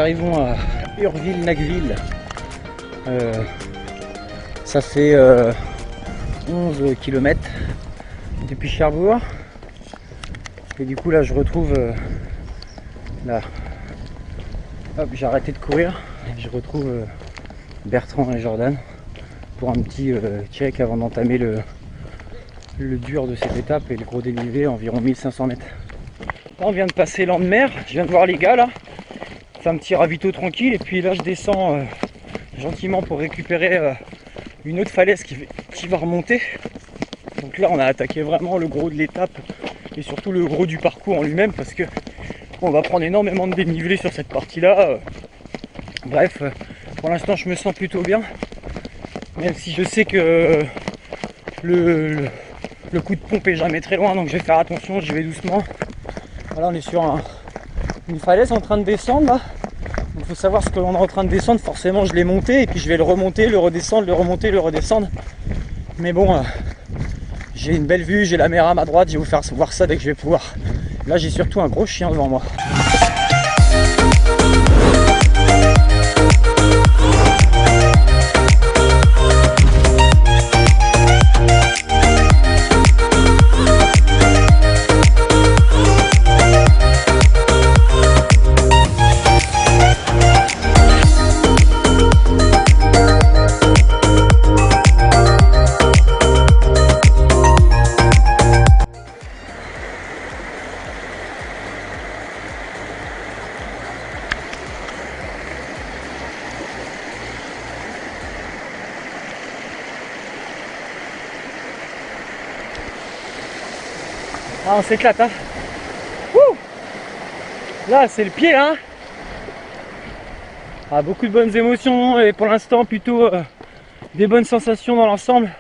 arrivons à Urville-Nacqueville. Ça fait 11 km depuis Cherbourg. Et du coup là je retrouve là. Hop, j'ai arrêté de courir et je retrouve Bertrand et Jordan pour un petit check avant d'entamer le dur de cette étape et le gros dénivelé, environ 1500 mètres. Là on vient de passer Landemer, je viens de voir les gars là, c'est un petit ravito tranquille et puis là je descends gentiment pour récupérer une autre falaise qui va remonter. Donc là on a attaqué vraiment le gros de l'étape et surtout le gros du parcours en lui-même parce que on va prendre énormément de dénivelé sur cette partie là. Bref, pour l'instant je me sens plutôt bien, même si je sais que le coup de pompe est jamais très loin, donc je vais faire attention, j'y vais doucement. Voilà, on est sur une falaise en train de descendre là. Il faut savoir ce que l'on est en train de descendre, forcément je l'ai monté et puis je vais le remonter, le redescendre, le remonter, le redescendre. Mais bon, j'ai une belle vue, j'ai la mer à ma droite, je vais vous faire voir ça dès que je vais pouvoir. Là j'ai surtout un gros chien devant moi. Ah, on s'éclate, hein. Wouh. Là c'est le pied, hein. Ah, beaucoup de bonnes émotions et pour l'instant plutôt des bonnes sensations dans l'ensemble.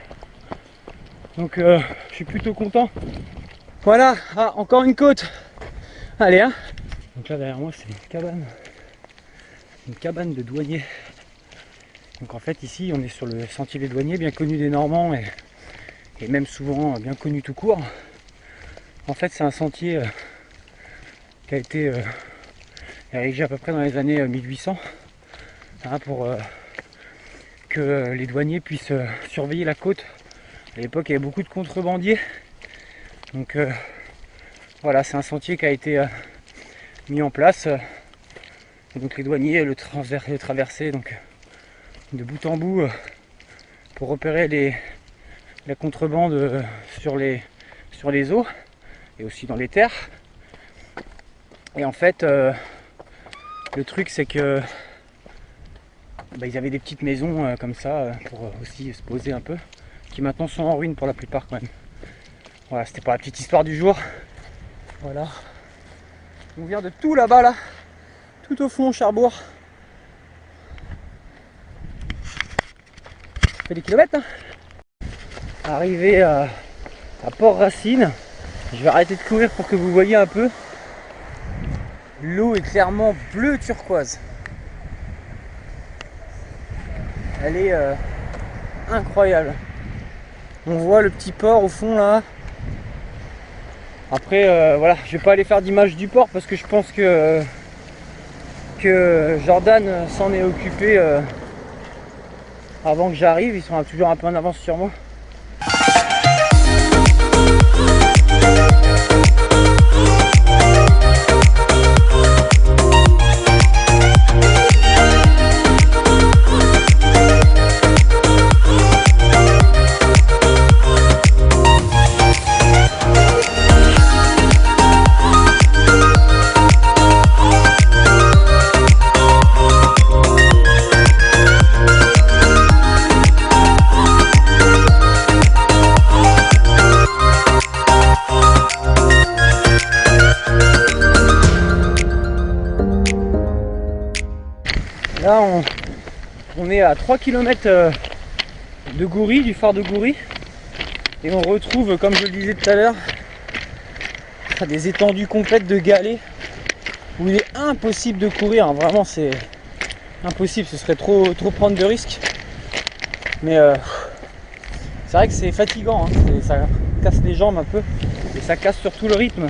Donc je suis plutôt content. Voilà, ah, encore une côte. Allez, hein. Donc là derrière moi c'est une cabane de douaniers. Donc en fait ici on est sur le sentier des douaniers, bien connu des Normands et même souvent bien connu tout court. En fait c'est un sentier qui a été érigé à peu près dans les années 1800 hein, pour que les douaniers puissent surveiller la côte. À l'époque il y avait beaucoup de contrebandiers, donc voilà, c'est un sentier qui a été mis en place et donc les douaniers le traversaient donc de bout en bout pour repérer la contrebande sur les eaux et aussi dans les terres. Et en fait le truc c'est que ils avaient des petites maisons comme ça pour aussi se poser un peu, qui maintenant sont en ruine pour la plupart quand même. Voilà, c'était pour la petite histoire du jour. Voilà, on vient de tout là-bas là, tout au fond Cherbourg. Ça fait des kilomètres hein. Arrivé à Port-Racine, je vais arrêter de courir pour que vous voyez un peu. L'eau est clairement bleu turquoise. Elle est incroyable. On voit le petit port au fond là. Après voilà, je vais pas aller faire d'image du port parce que je pense que Jordan s'en est occupé avant que j'arrive. Ils sont toujours un peu en avance sur moi. Là on est à 3 km de Goury, du phare de Goury, et on retrouve, comme je le disais tout à l'heure, des étendues complètes de galets où il est impossible de courir, hein. Vraiment c'est impossible, ce serait trop prendre de risques. Mais c'est vrai que c'est fatigant, hein. Ça casse les jambes un peu et ça casse surtout le rythme.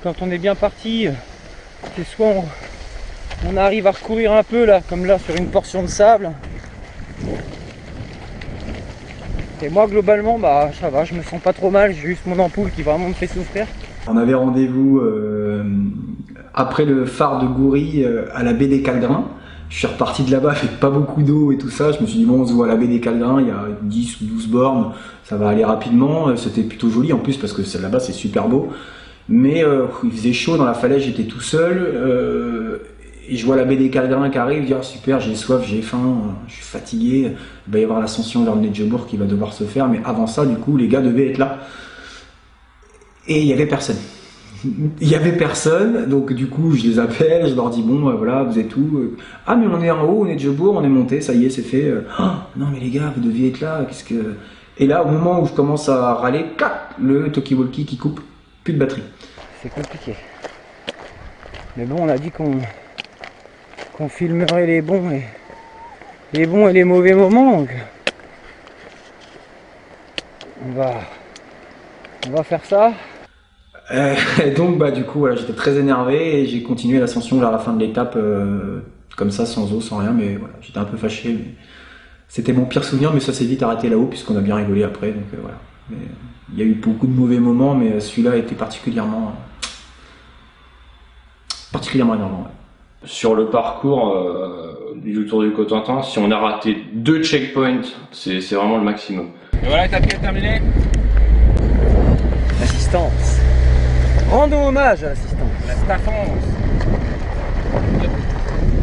Quand on est bien parti, c'est soit On arrive à recourir un peu là, comme là sur une portion de sable. Et moi globalement bah ça va, je me sens pas trop mal, j'ai juste mon ampoule qui vraiment me fait souffrir. On avait rendez-vous après le phare de Goury à la baie des Calgrins. Je suis reparti de là-bas avec pas beaucoup d'eau et tout ça. Je me suis dit bon, on se voit à la baie des Calgrins, il y a 10 ou 12 bornes, ça va aller rapidement. C'était plutôt joli en plus parce que là-bas c'est super beau. Mais il faisait chaud dans la falaise, j'étais tout seul. Et je vois la baie des Calgrins qui arrive, je dis oh, super, j'ai soif, j'ai faim, je suis fatigué. Il va y avoir l'ascension vers le Nedjebourg qui va devoir se faire. Mais avant ça, du coup, les gars devaient être là. Et il y avait personne. Il y avait personne, donc du coup je les appelle, je leur dis bon voilà, vous êtes où? Ah mais on est en haut, on est de Nedjebourg, on est monté, ça y est, c'est fait. Oh, non mais les gars, vous deviez être là, qu'est-ce que... Et là au moment où je commence à râler, clac, le talkie-walkie qui coupe, plus de batterie. C'est compliqué. Mais bon, on a dit qu'on filmerait les bons et les mauvais moments, donc on va faire ça. Donc bah du coup voilà, j'étais très énervé et j'ai continué l'ascension vers la fin de l'étape comme ça, sans eau, sans rien, mais voilà, j'étais un peu fâché. Mais... C'était mon pire souvenir, mais ça s'est vite arrêté là-haut puisqu'on a bien rigolé après, donc voilà. Mais, il y a eu beaucoup de mauvais moments, mais celui-là était particulièrement énervant. Ouais. Sur le parcours du Tour du Cotentin, si on a raté 2 checkpoints, c'est vraiment le maximum. Et voilà, l'étape est terminée. L'assistance. Rendons hommage à l'assistance. La staffance.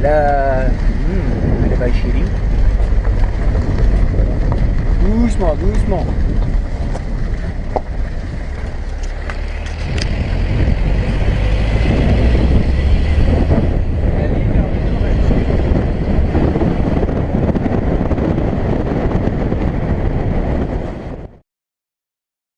Elle va chérie. Doucement, doucement.